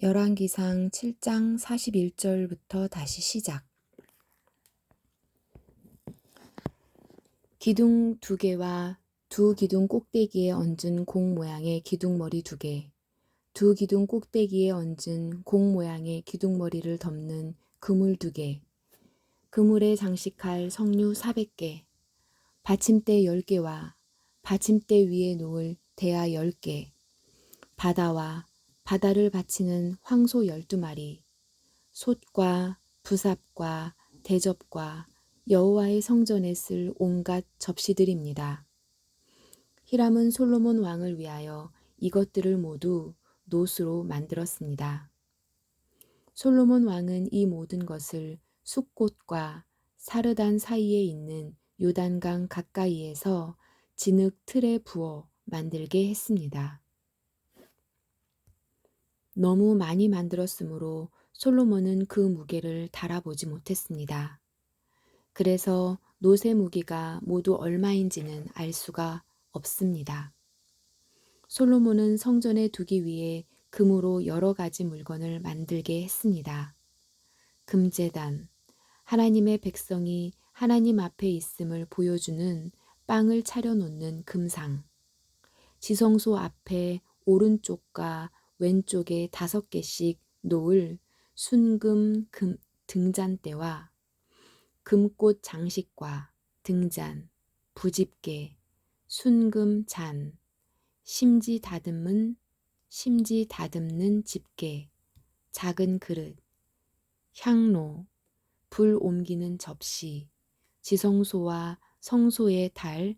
열왕기상 7장 41절부터 다시 시작. 기둥 2개와 두 기둥 꼭대기에 얹은 공 모양의 기둥머리 2개, 두 기둥 꼭대기에 얹은 공 모양의 기둥머리를 덮는 그물 2개, 그물에 장식할 석류 400개, 받침대 10개와 받침대 위에 놓을 대야 10개, 바다와 바다를 받치는 황소 12마리, 솥과 부삽과 대접과 여호와의 성전에 쓸 온갖 접시들입니다. 히람은 솔로몬 왕을 위하여 이것들을 모두 노수로 만들었습니다. 솔로몬 왕은 이 모든 것을 숫꽃과 사르단 사이에 있는 요단강 가까이에서 진흙 틀에 부어 만들게 했습니다. 너무 많이 만들었으므로 솔로몬은 그 무게를 달아보지 못했습니다. 그래서 노새 무게가 모두 얼마인지는 알 수가 없습니다. 솔로몬은 성전에 두기 위해 금으로 여러 가지 물건을 만들게 했습니다. 금제단, 하나님의 백성이 하나님 앞에 있음을 보여주는 빵을 차려놓는 금상, 지성소 앞에 오른쪽과 왼쪽에 5개씩 놓을 순금 등잔대와 금꽃 장식과 등잔, 부집게, 순금 잔, 심지 다듬는 집게, 작은 그릇, 향로, 불 옮기는 접시, 지성소와 성소에 달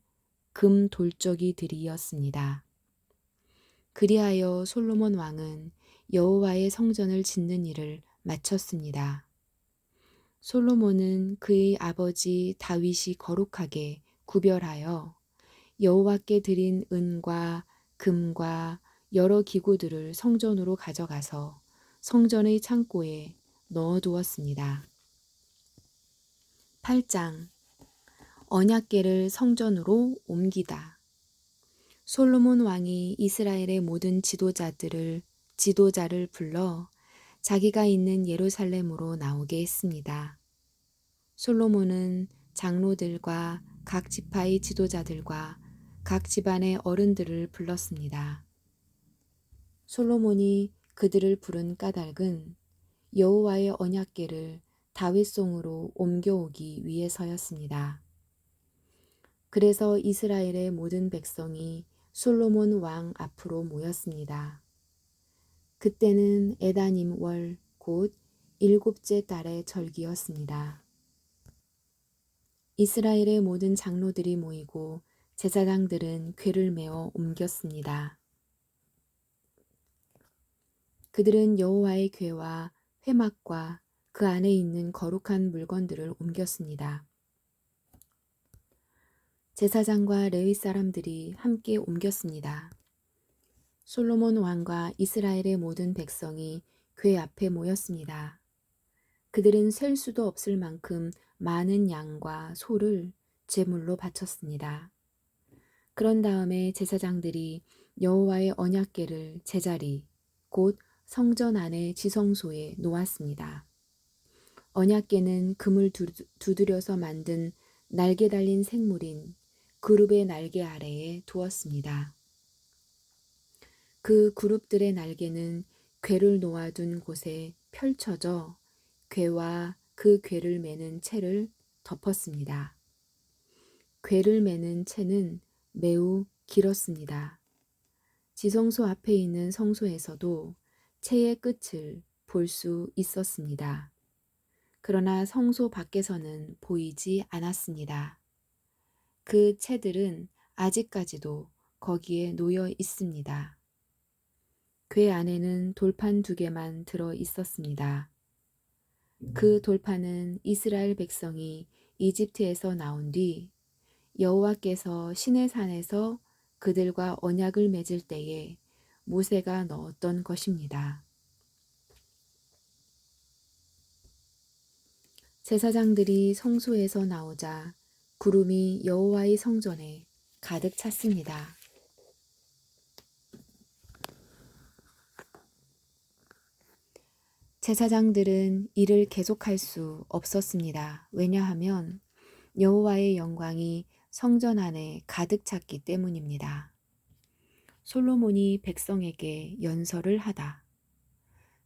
금 돌적이들이었습니다. 그리하여 솔로몬 왕은 여호와의 성전을 짓는 일을 마쳤습니다. 솔로몬은 그의 아버지 다윗이 거룩하게 구별하여 여호와께 드린 은과 금과 여러 기구들을 성전으로 가져가서 성전의 창고에 넣어두었습니다. 8장 언약궤를 성전으로 옮기다. 솔로몬 왕이 이스라엘의 모든 지도자를 불러 자기가 있는 예루살렘으로 나오게 했습니다. 솔로몬은 장로들과 각 지파의 지도자들과 각 집안의 어른들을 불렀습니다. 솔로몬이 그들을 부른 까닭은 여호와의 언약궤를 다윗성으로 옮겨오기 위해서였습니다. 그래서 이스라엘의 모든 백성이 솔로몬 왕 앞으로 모였습니다. 그때는 에다님 월 곧 7째 달의 절기였습니다. 이스라엘의 모든 장로들이 모이고 제사장들은 궤를 메어 옮겼습니다. 그들은 여호와의 궤와 회막과 그 안에 있는 거룩한 물건들을 옮겼습니다. 제사장과 레위 사람들이 함께 옮겼습니다. 솔로몬 왕과 이스라엘의 모든 백성이 궤 앞에 모였습니다. 그들은 셀 수도 없을 만큼 많은 양과 소를 제물로 바쳤습니다. 그런 다음에 제사장들이 여호와의 언약궤를 제자리, 곧 성전 안의 지성소에 놓았습니다. 언약궤는 금을 두드려서 만든 날개 달린 생물인 그룹의 날개 아래에 두었습니다. 그 그룹들의 날개는 궤를 놓아둔 곳에 펼쳐져 궤와 그 궤를 매는 채를 덮었습니다. 궤를 매는 채는 매우 길었습니다. 지성소 앞에 있는 성소에서도 채의 끝을 볼 수 있었습니다. 그러나 성소 밖에서는 보이지 않았습니다. 그 채들은 아직까지도 거기에 놓여 있습니다. 궤 안에는 돌판 2개만 들어 있었습니다. 그 돌판은 이스라엘 백성이 이집트에서 나온 뒤 여호와께서 시내산에서 그들과 언약을 맺을 때에 모세가 넣었던 것입니다. 제사장들이 성소에서 나오자 구름이 여호와의 성전에 가득 찼습니다. 제사장들은 일을 계속할 수 없었습니다. 왜냐하면 여호와의 영광이 성전 안에 가득 찼기 때문입니다. 솔로몬이 백성에게 연설을 하다.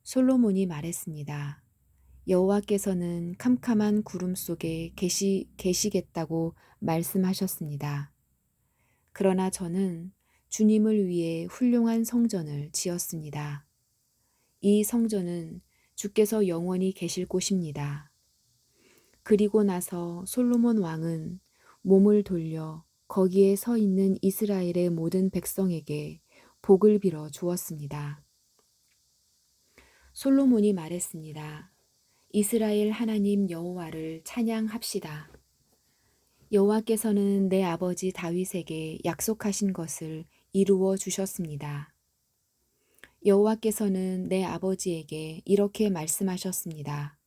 솔로몬이 말했습니다. 여호와께서는 캄캄한 구름 속에 계시겠다고 말씀하셨습니다. 그러나 저는 주님을 위해 훌륭한 성전을 지었습니다. 이 성전은 주께서 영원히 계실 곳입니다. 그리고 나서 솔로몬 왕은 몸을 돌려 거기에 서 있는 이스라엘의 모든 백성에게 복을 빌어 주었습니다. 솔로몬이 말했습니다. 이스라엘 하나님 여호와를 찬양합시다. 여호와께서는 내 아버지 다윗에게 약속하신 것을 이루어 주셨습니다. 여호와께서는 내 아버지에게 이렇게 말씀하셨습니다.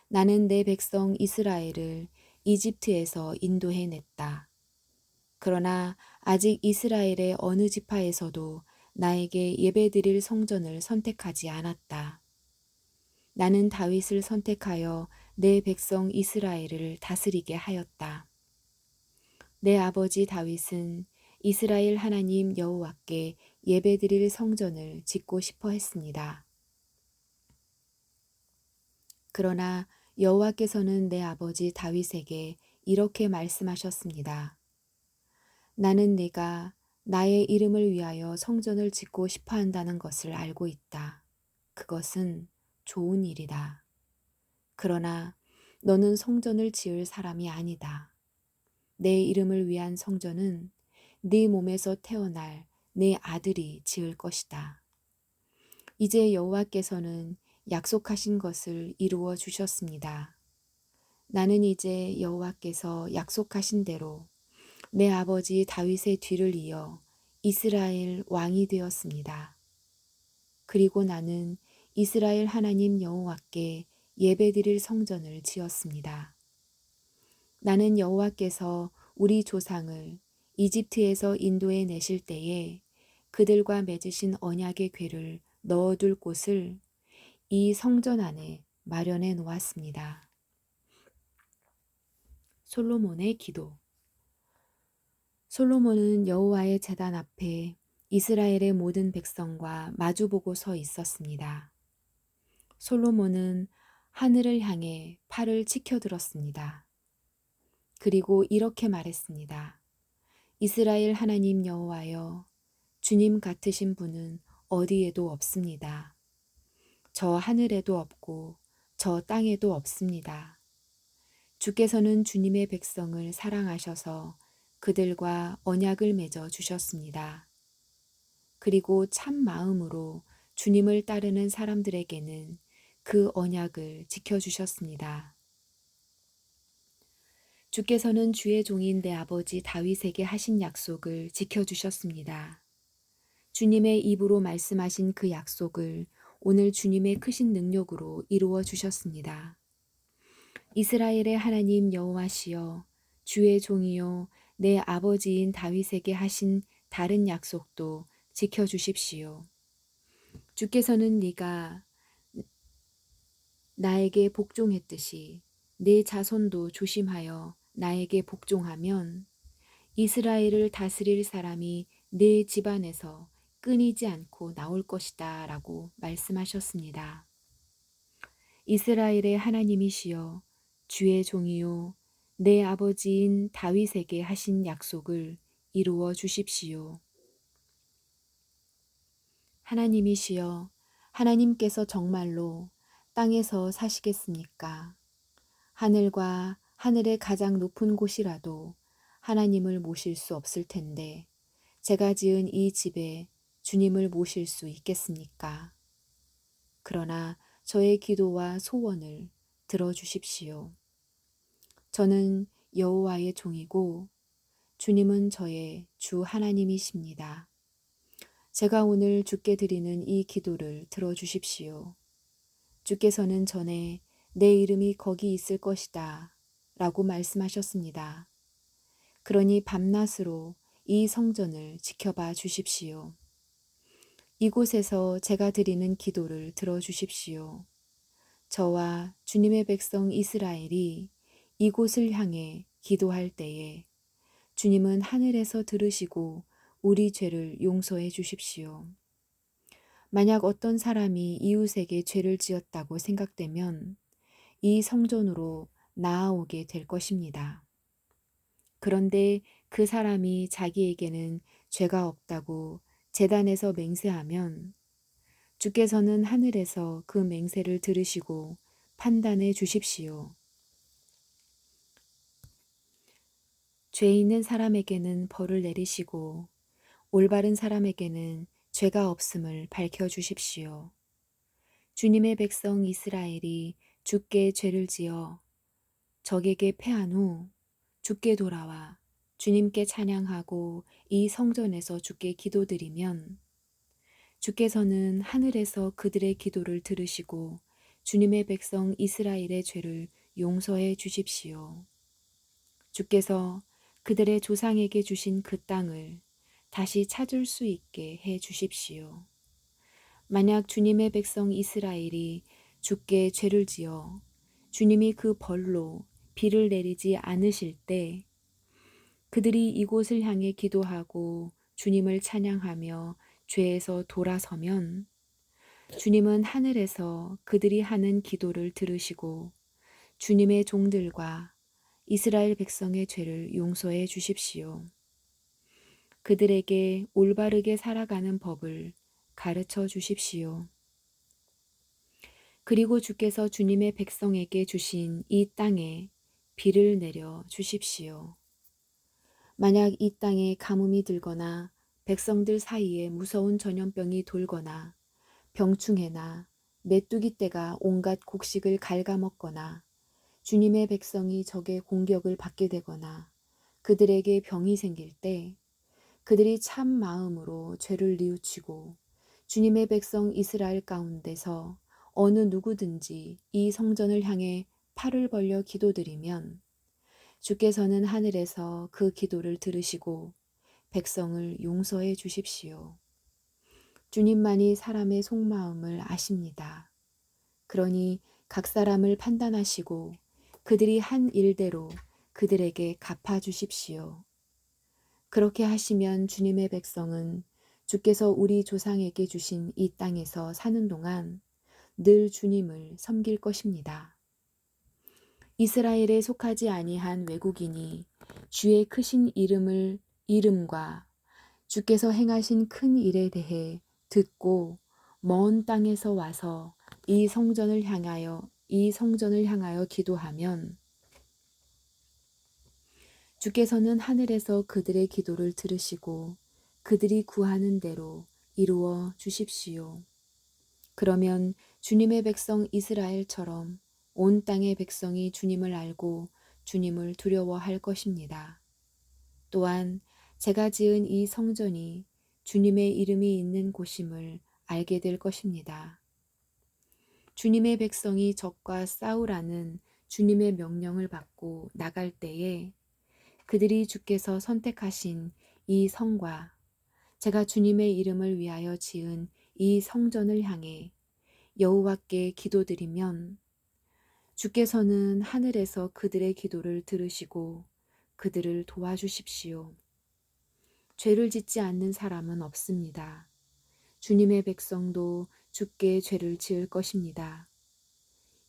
나는 내 백성 이스라엘을 이집트에서 인도해냈다. 그러나 아직 이스라엘의 어느 지파에서도 나에게 예배드릴 성전을 선택하지 않았다. 나는 다윗을 선택하여 내 백성 이스라엘을 다스리게 하였다. 내 아버지 다윗은 이스라엘 하나님 여호와께 예배드릴 성전을 짓고 싶어 했습니다. 그러나 여호와께서는 내 아버지 다윗에게 이렇게 말씀하셨습니다. 나는 네가 나의 이름을 위하여 성전을 짓고 싶어 한다는 것을 알고 있다. 그것은 좋은 일이다. 그러나 너는 성전을 지을 사람이 아니다. 내 이름을 위한 성전은 네 몸에서 태어날 내 아들이 지을 것이다. 이제 여호와께서는 약속하신 것을 이루어 주셨습니다. 나는 이제 여호와께서 약속하신 대로 내 아버지 다윗의 뒤를 이어 이스라엘 왕이 되었습니다. 그리고 나는 이스라엘 하나님 여호와께 예배드릴 성전을 지었습니다. 나는 여호와께서 우리 조상을 이집트에서 인도해 내실 때에 그들과 맺으신 언약의 궤를 넣어둘 곳을 이 성전 안에 마련해 놓았습니다. 솔로몬의 기도. 솔로몬은 여호와의 제단 앞에 이스라엘의 모든 백성과 마주보고 서 있었습니다. 솔로몬은 하늘을 향해 팔을 치켜들었습니다. 그리고 이렇게 말했습니다. 이스라엘 하나님 여호와여, 주님 같으신 분은 어디에도 없습니다. 저 하늘에도 없고 저 땅에도 없습니다. 주께서는 주님의 백성을 사랑하셔서 그들과 언약을 맺어 주셨습니다. 그리고 참 마음으로 주님을 따르는 사람들에게는 그 언약을 지켜주셨습니다. 주께서는 주의 종인 내 아버지 다윗에게 하신 약속을 지켜주셨습니다. 주님의 입으로 말씀하신 그 약속을 오늘 주님의 크신 능력으로 이루어 주셨습니다. 이스라엘의 하나님 여호와시여, 주의 종이요 내 아버지인 다윗에게 하신 다른 약속도 지켜주십시오. 주께서는 네가 나에게 복종했듯이 내 자손도 조심하여 나에게 복종하면 이스라엘을 다스릴 사람이 내 집안에서 끊이지 않고 나올 것이다 라고 말씀하셨습니다. 이스라엘의 하나님이시여, 주의 종이요 내 아버지인 다윗에게 하신 약속을 이루어 주십시오. 하나님이시여, 하나님께서 정말로 땅에서 사시겠습니까? 하늘과 하늘의 가장 높은 곳이라도 하나님을 모실 수 없을 텐데 제가 지은 이 집에 주님을 모실 수 있겠습니까? 그러나 저의 기도와 소원을 들어주십시오. 저는 여호와의 종이고 주님은 저의 주 하나님이십니다. 제가 오늘 주께 드리는 이 기도를 들어주십시오. 주께서는 전에 내 이름이 거기 있을 것이다 라고 말씀하셨습니다. 그러니 밤낮으로 이 성전을 지켜봐 주십시오. 이곳에서 제가 드리는 기도를 들어주십시오. 저와 주님의 백성 이스라엘이 이곳을 향해 기도할 때에 주님은 하늘에서 들으시고 우리 죄를 용서해 주십시오. 만약 어떤 사람이 이웃에게 죄를 지었다고 생각되면 이 성전으로 나아오게 될 것입니다. 그런데 그 사람이 자기에게는 죄가 없다고 제단에서 맹세하면 주께서는 하늘에서 그 맹세를 들으시고 판단해 주십시오. 죄 있는 사람에게는 벌을 내리시고 올바른 사람에게는 죄가 없음을 밝혀 주십시오. 주님의 백성 이스라엘이 주께 죄를 지어 적에게 패한 후 주께 돌아와 주님께 찬양하고 이 성전에서 주께 기도드리면 주께서는 하늘에서 그들의 기도를 들으시고 주님의 백성 이스라엘의 죄를 용서해 주십시오. 주께서 그들의 조상에게 주신 그 땅을 다시 찾을 수 있게 해 주십시오. 만약 주님의 백성 이스라엘이 주께 죄를 지어 주님이 그 벌로 비를 내리지 않으실 때 그들이 이곳을 향해 기도하고 주님을 찬양하며 죄에서 돌아서면 주님은 하늘에서 그들이 하는 기도를 들으시고 주님의 종들과 이스라엘 백성의 죄를 용서해 주십시오. 그들에게 올바르게 살아가는 법을 가르쳐 주십시오. 그리고 주께서 주님의 백성에게 주신 이 땅에 비를 내려 주십시오. 만약 이 땅에 가뭄이 들거나 백성들 사이에 무서운 전염병이 돌거나 병충해나 메뚜기 떼가 온갖 곡식을 갉아먹거나 주님의 백성이 적의 공격을 받게 되거나 그들에게 병이 생길 때 그들이 참 마음으로 죄를 뉘우치고 주님의 백성 이스라엘 가운데서 어느 누구든지 이 성전을 향해 팔을 벌려 기도드리면 주께서는 하늘에서 그 기도를 들으시고 백성을 용서해 주십시오. 주님만이 사람의 속마음을 아십니다. 그러니 각 사람을 판단하시고 그들이 한 일대로 그들에게 갚아 주십시오. 그렇게 하시면 주님의 백성은 주께서 우리 조상에게 주신 이 땅에서 사는 동안 늘 주님을 섬길 것입니다. 이스라엘에 속하지 아니한 외국인이 주의 크신 이름과 주께서 행하신 큰 일에 대해 듣고 먼 땅에서 와서 이 성전을 향하여 기도하면 주께서는 하늘에서 그들의 기도를 들으시고 그들이 구하는 대로 이루어 주십시오. 그러면 주님의 백성 이스라엘처럼 온 땅의 백성이 주님을 알고 주님을 두려워할 것입니다. 또한 제가 지은 이 성전이 주님의 이름이 있는 곳임을 알게 될 것입니다. 주님의 백성이 적과 싸우라는 주님의 명령을 받고 나갈 때에 그들이 주께서 선택하신 이 성과 제가 주님의 이름을 위하여 지은 이 성전을 향해 여호와께 기도드리면 주께서는 하늘에서 그들의 기도를 들으시고 그들을 도와주십시오. 죄를 짓지 않는 사람은 없습니다. 주님의 백성도 주께 죄를 지을 것입니다.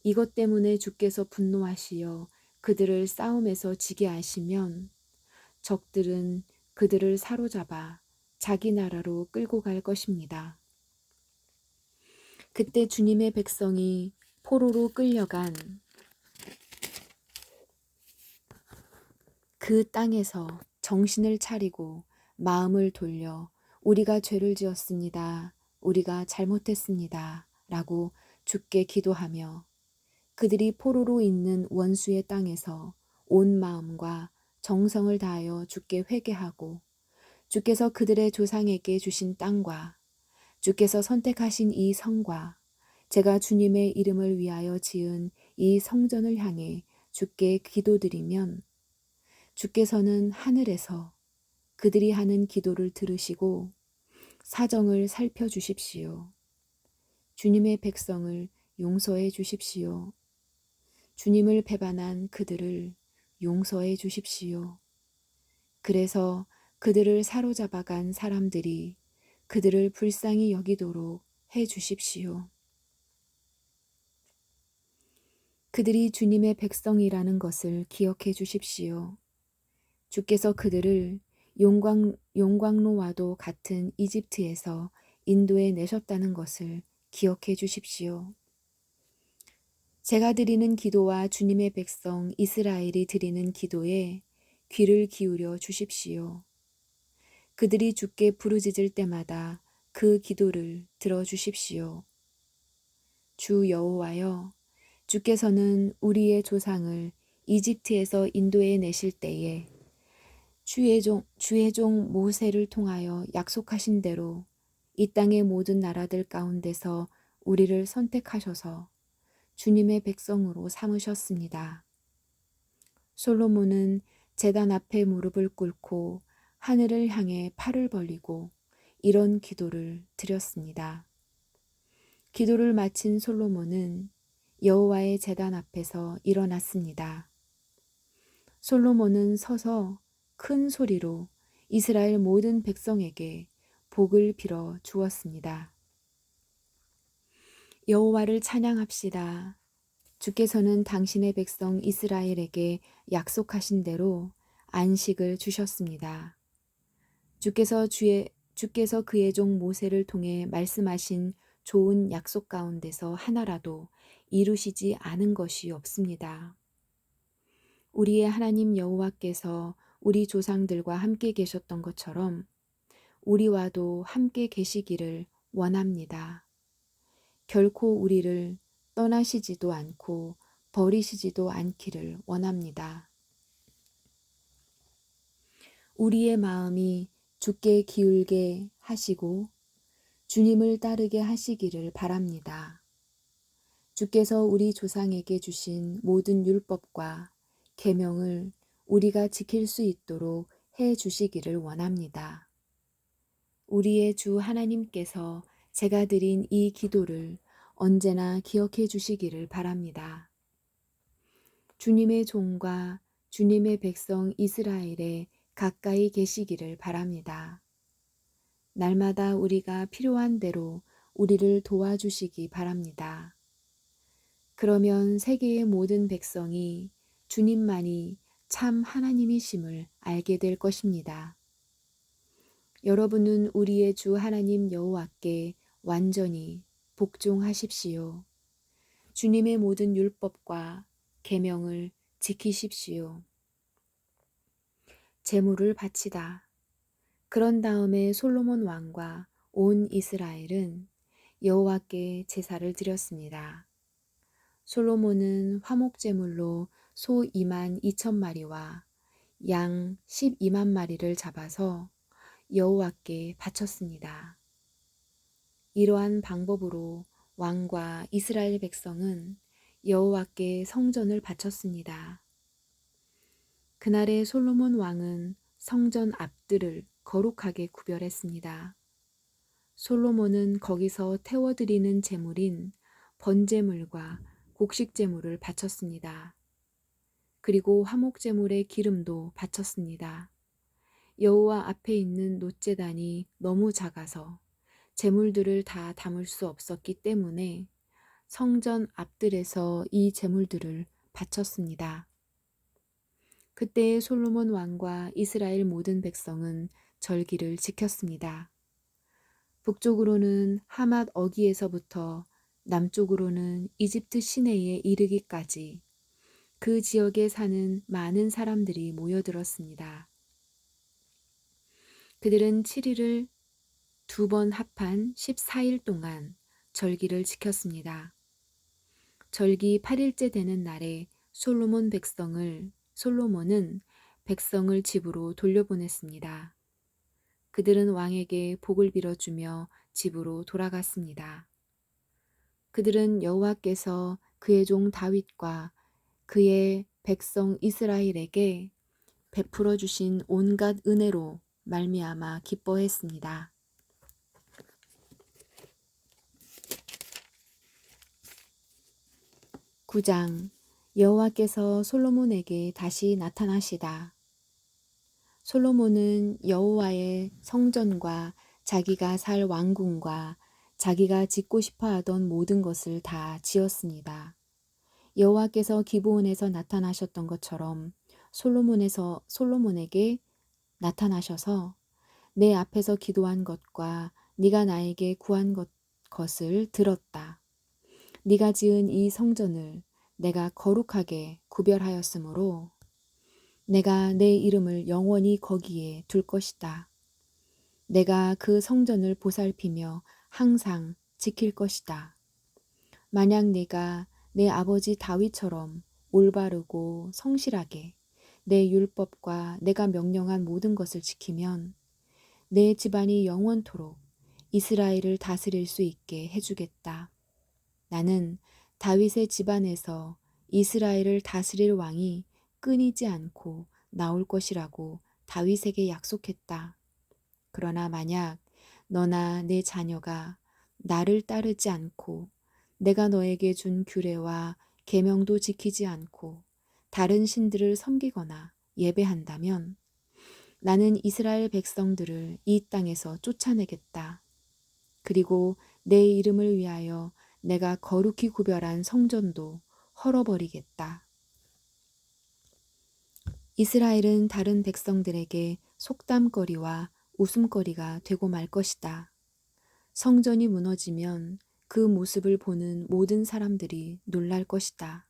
이것 때문에 주께서 분노하시어 그들을 싸움에서 지게 하시면 적들은 그들을 사로잡아 자기 나라로 끌고 갈 것입니다. 그때 주님의 백성이 포로로 끌려간 그 땅에서 정신을 차리고 마음을 돌려 우리가 죄를 지었습니다. 우리가 잘못했습니다. 라고 주께 기도하며 그들이 포로로 있는 원수의 땅에서 온 마음과 정성을 다하여 주께 회개하고 주께서 그들의 조상에게 주신 땅과 주께서 선택하신 이 성과 제가 주님의 이름을 위하여 지은 이 성전을 향해 주께 기도드리면 주께서는 하늘에서 그들이 하는 기도를 들으시고 사정을 살펴주십시오. 주님의 백성을 용서해 주십시오. 주님을 배반한 그들을 용서해 주십시오. 그래서 그들을 사로잡아간 사람들이 그들을 불쌍히 여기도록 해 주십시오. 그들이 주님의 백성이라는 것을 기억해 주십시오. 주께서 그들을 용광로와도 같은 이집트에서 인도해 내셨다는 것을 기억해 주십시오. 제가 드리는 기도와 주님의 백성 이스라엘이 드리는 기도에 귀를 기울여 주십시오. 그들이 주께 부르짖을 때마다 그 기도를 들어주십시오. 주 여호와여, 주께서는 우리의 조상을 이집트에서 인도해 내실 때에 주의 종 모세를 통하여 약속하신 대로 이 땅의 모든 나라들 가운데서 우리를 선택하셔서 주님의 백성으로 삼으셨습니다. 솔로몬은 제단 앞에 무릎을 꿇고 하늘을 향해 팔을 벌리고 이런 기도를 드렸습니다. 기도를 마친 솔로몬은 여호와의 제단 앞에서 일어났습니다. 솔로몬은 서서 큰 소리로 이스라엘 모든 백성에게 복을 빌어 주었습니다. 여호와를 찬양합시다. 주께서는 당신의 백성 이스라엘에게 약속하신 대로 안식을 주셨습니다. 주께서 그의 종 모세를 통해 말씀하신 좋은 약속 가운데서 하나라도 이루시지 않은 것이 없습니다. 우리의 하나님 여호와께서 우리 조상들과 함께 계셨던 것처럼 우리와도 함께 계시기를 원합니다. 결코 우리를 떠나시지도 않고 버리시지도 않기를 원합니다. 우리의 마음이 주께 기울게 하시고 주님을 따르게 하시기를 바랍니다. 주께서 우리 조상에게 주신 모든 율법과 계명을 우리가 지킬 수 있도록 해 주시기를 원합니다. 우리의 주 하나님께서 제가 드린 이 기도를 언제나 기억해 주시기를 바랍니다. 주님의 종과 주님의 백성 이스라엘에 가까이 계시기를 바랍니다. 날마다 우리가 필요한 대로 우리를 도와주시기 바랍니다. 그러면 세계의 모든 백성이 주님만이 참 하나님이심을 알게 될 것입니다. 여러분은 우리의 주 하나님 여호와께 완전히 복종하십시오. 주님의 모든 율법과 계명을 지키십시오. 제물을 바치다. 그런 다음에 솔로몬 왕과 온 이스라엘은 여호와께 제사를 드렸습니다. 솔로몬은 화목제물로 소 2만 2천 마리와 양 12만 마리를 잡아서 여호와께 바쳤습니다. 이러한 방법으로 왕과 이스라엘 백성은 여호와께 성전을 바쳤습니다. 그날의 솔로몬 왕은 성전 앞들을 거룩하게 구별했습니다. 솔로몬은 거기서 태워드리는 제물인 번제물과 곡식제물을 바쳤습니다. 그리고 화목제물의 기름도 바쳤습니다. 여호와 앞에 있는 놋제단이 너무 작아서 제물들을 다 담을 수 없었기 때문에 성전 앞들에서 이 제물들을 바쳤습니다. 그때 솔로몬 왕과 이스라엘 모든 백성은 절기를 지켰습니다. 북쪽으로는 하맛 어기에서부터 남쪽으로는 이집트 시내에 이르기까지 그 지역에 사는 많은 사람들이 모여들었습니다. 그들은 7일을 두 번 합한 14일 동안 절기를 지켰습니다. 절기 8일째 되는 날에 솔로몬은 백성을 집으로 돌려보냈습니다. 그들은 왕에게 복을 빌어주며 집으로 돌아갔습니다. 그들은 여호와께서 그의 종 다윗과 그의 백성 이스라엘에게 베풀어 주신 온갖 은혜로 말미암아 기뻐했습니다. 9장 여호와께서 솔로몬에게 다시 나타나시다. 솔로몬은 여호와의 성전과 자기가 살 왕궁과 자기가 짓고 싶어 하던 모든 것을 다 지었습니다. 여호와께서 기브온에서 나타나셨던 것처럼 솔로몬에게 나타나셔서 내 앞에서 기도한 것과 네가 나에게 구한 것을 들었다. 네가 지은 이 성전을 내가 거룩하게 구별하였으므로 내가 내 이름을 영원히 거기에 둘 것이다. 내가 그 성전을 보살피며 항상 지킬 것이다. 만약 네가 내 아버지 다윗처럼 올바르고 성실하게 내 율법과 내가 명령한 모든 것을 지키면 내 집안이 영원토록 이스라엘을 다스릴 수 있게 해주겠다. 나는 다윗의 집안에서 이스라엘을 다스릴 왕이 끊이지 않고 나올 것이라고 다윗에게 약속했다. 그러나 만약 너나 내 자녀가 나를 따르지 않고 내가 너에게 준 규례와 계명도 지키지 않고 다른 신들을 섬기거나 예배한다면 나는 이스라엘 백성들을 이 땅에서 쫓아내겠다. 그리고 내 이름을 위하여 내가 거룩히 구별한 성전도 헐어버리겠다. 이스라엘은 다른 백성들에게 속담거리와 웃음거리가 되고 말 것이다. 성전이 무너지면 그 모습을 보는 모든 사람들이 놀랄 것이다.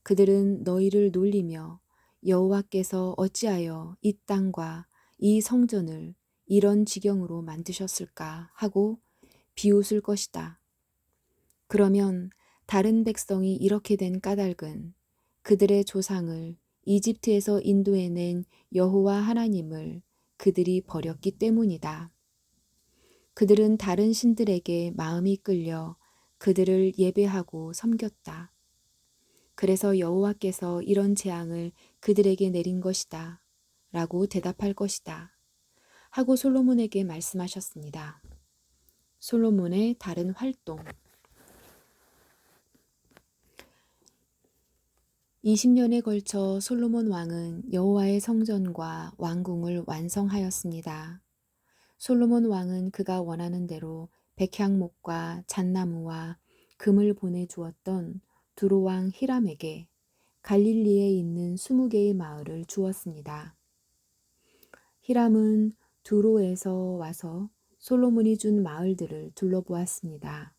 그들은 너희를 놀리며 여호와께서 어찌하여 이 땅과 이 성전을 이런 지경으로 만드셨을까 하고 비웃을 것이다. 그러면 다른 백성이 이렇게 된 까닭은 그들의 조상을 이집트에서 인도해낸 여호와 하나님을 그들이 버렸기 때문이다. 그들은 다른 신들에게 마음이 끌려 그들을 예배하고 섬겼다. 그래서 여호와께서 이런 재앙을 그들에게 내린 것이다. 라고 대답할 것이다. 하고 솔로몬에게 말씀하셨습니다. 솔로몬의 다른 활동 20년에 걸쳐 솔로몬 왕은 여호와의 성전과 왕궁을 완성하였습니다. 솔로몬 왕은 그가 원하는 대로 백향목과 잣나무와 금을 보내주었던 두로 왕 히람에게 갈릴리에 있는 20개의 마을을 주었습니다. 히람은 두로에서 와서 솔로몬이 준 마을들을 둘러보았습니다.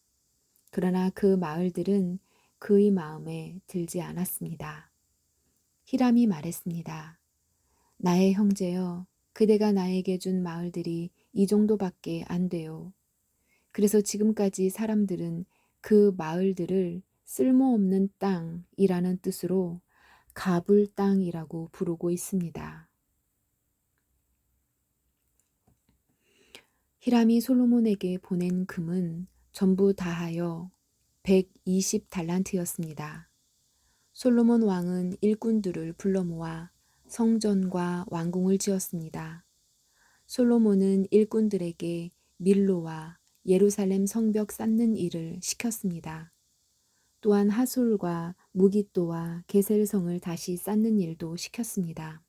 그러나 그 마을들은 그의 마음에 들지 않았습니다. 히람이 말했습니다. 나의 형제여, 그대가 나에게 준 마을들이 이 정도밖에 안 돼요. 그래서 지금까지 사람들은 그 마을들을 쓸모없는 땅이라는 뜻으로 가불 땅이라고 부르고 있습니다. 히람이 솔로몬에게 보낸 금은 전부 다하여 120달란트였습니다. 솔로몬 왕은 일꾼들을 불러 모아 성전과 왕궁을 지었습니다. 솔로몬은 일꾼들에게 밀로와 예루살렘 성벽 쌓는 일을 시켰습니다. 또한 하솔과 무깃도와 게셀성을 다시 쌓는 일도 시켰습니다.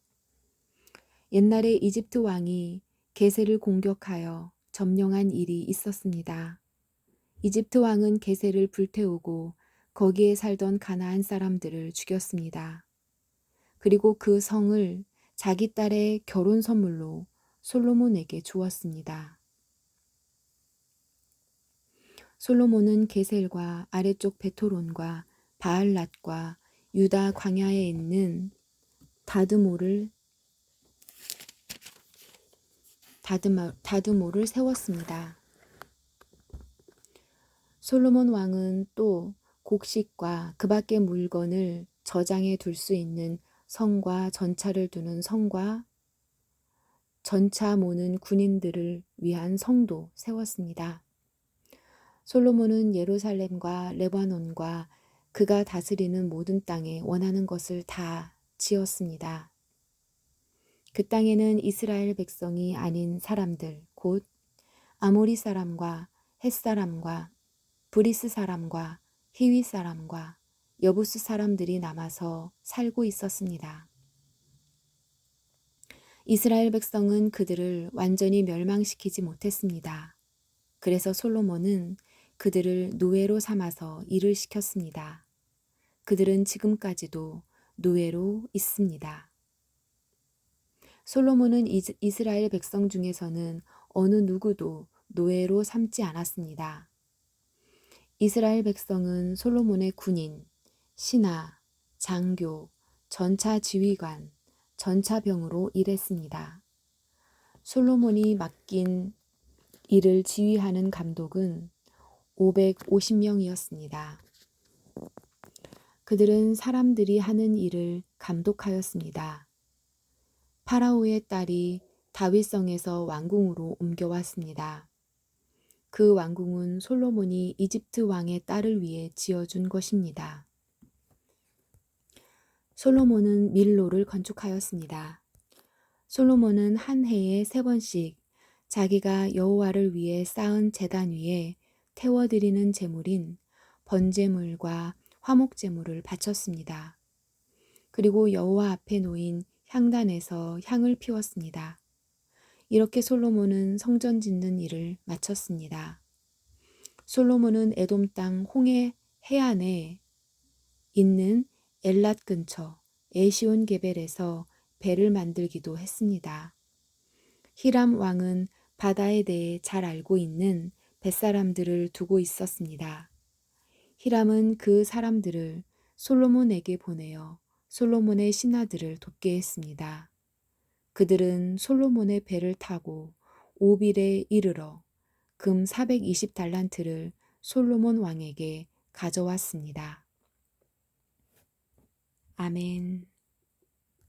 옛날에 이집트 왕이 게셀을 공격하여 점령한 일이 있었습니다. 이집트 왕은 게셀을 불태우고 거기에 살던 가나안 사람들을 죽였습니다. 그리고 그 성을 자기 딸의 결혼 선물로 솔로몬에게 주었습니다. 솔로몬은 게셀과 아래쪽 베토론과 바알랏과 유다 광야에 있는 다드모를 세웠습니다. 솔로몬 왕은 또 곡식과 그 밖의 물건을 저장해 둘 수 있는 성과 전차를 두는 성과 전차 모는 군인들을 위한 성도 세웠습니다. 솔로몬은 예루살렘과 레바논과 그가 다스리는 모든 땅에 원하는 것을 다 지었습니다. 그 땅에는 이스라엘 백성이 아닌 사람들, 곧 아모리 사람과 헷 사람과 브리스 사람과 히위 사람과 여부스 사람들이 남아서 살고 있었습니다. 이스라엘 백성은 그들을 완전히 멸망시키지 못했습니다. 그래서 솔로몬은 그들을 노예로 삼아서 일을 시켰습니다. 그들은 지금까지도 노예로 있습니다. 솔로몬은 이스라엘 백성 중에서는 어느 누구도 노예로 삼지 않았습니다. 이스라엘 백성은 솔로몬의 군인, 신하, 장교, 전차 지휘관, 전차병으로 일했습니다. 솔로몬이 맡긴 일을 지휘하는 감독은 550명이었습니다. 그들은 사람들이 하는 일을 감독하였습니다. 파라오의 딸이 다윗성에서 왕궁으로 옮겨왔습니다. 그 왕궁은 솔로몬이 이집트 왕의 딸을 위해 지어준 것입니다. 솔로몬은 밀로를 건축하였습니다. 솔로몬은 한 해에 3번씩 자기가 여호와를 위해 쌓은 제단 위에 태워드리는 제물인 번제물과 화목제물을 바쳤습니다. 그리고 여호와 앞에 놓인 향단에서 향을 피웠습니다. 이렇게 솔로몬은 성전 짓는 일을 마쳤습니다. 솔로몬은 에돔 땅 홍해 해안에 있는 엘랏 근처 에시온 게벨에서 배를 만들기도 했습니다. 히람 왕은 바다에 대해 잘 알고 있는 뱃사람들을 두고 있었습니다. 히람은 그 사람들을 솔로몬에게 보내어 솔로몬의 신하들을 돕게 했습니다. 그들은 솔로몬의 배를 타고 오빌에 이르러 금 420달란트를 솔로몬 왕에게 가져왔습니다. 아멘.